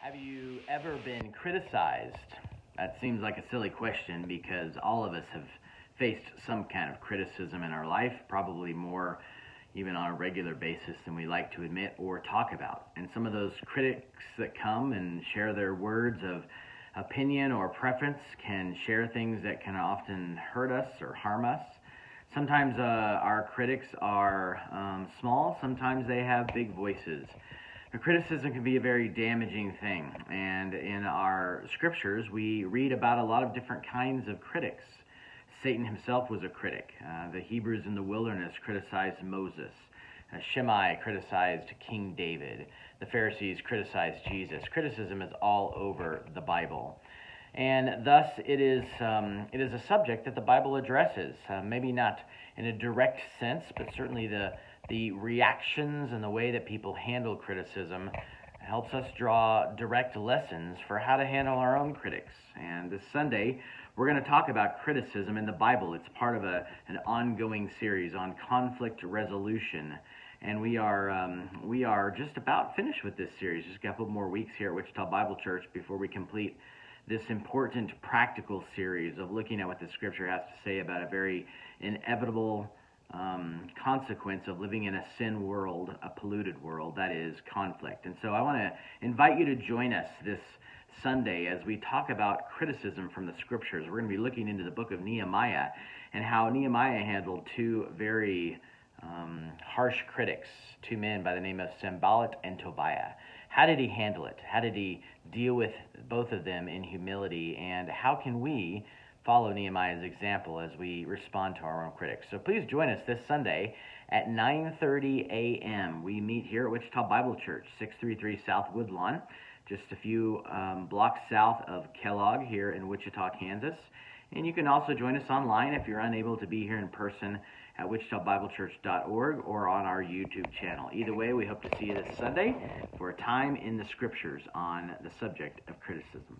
Have you ever been criticized? That seems like a silly question because all of us have faced some kind of criticism in our life, probably more even on a regular basis than we like to admit or talk about. And some of those critics that come and share their words of opinion or preference can share things that can often hurt us or harm us. Sometimes our critics are small, sometimes they have big voices. Criticism can be a very damaging thing, and in our scriptures we read about a lot of different kinds of critics. Satan himself was a critic. The Hebrews in the wilderness criticized Moses. Shimei criticized King David. The Pharisees criticized Jesus. Criticism is all over the Bible. And thus it is a subject that the Bible addresses, maybe not in a direct sense, but certainly the reactions and the way that people handle criticism helps us draw direct lessons for how to handle our own critics. And this Sunday, we're going to talk about criticism in the Bible. It's part of an ongoing series on conflict resolution. And we are just about finished with this series. Just a couple more weeks here at Wichita Bible Church before we complete this important practical series of looking at what the Scripture has to say about a very inevitable consequence of living in a sin world, a polluted world, that is conflict. And so I want to invite you to join us this Sunday as we talk about criticism from the Scriptures. We're going to be looking into the book of Nehemiah and how Nehemiah handled two very harsh critics, two men by the name of Sanballat and Tobiah. How did he handle it? How did he deal with both of them in humility? And how can we follow Nehemiah's example as we respond to our own critics? So please join us this Sunday at 9:30 a.m. We meet here at Wichita Bible Church, 633 South Woodlawn, just a few blocks south of Kellogg here in Wichita, Kansas. And you can also join us online if you're unable to be here in person at wichitabiblechurch.org or on our YouTube channel. Either way, we hope to see you this Sunday for a time in the Scriptures on the subject of criticism.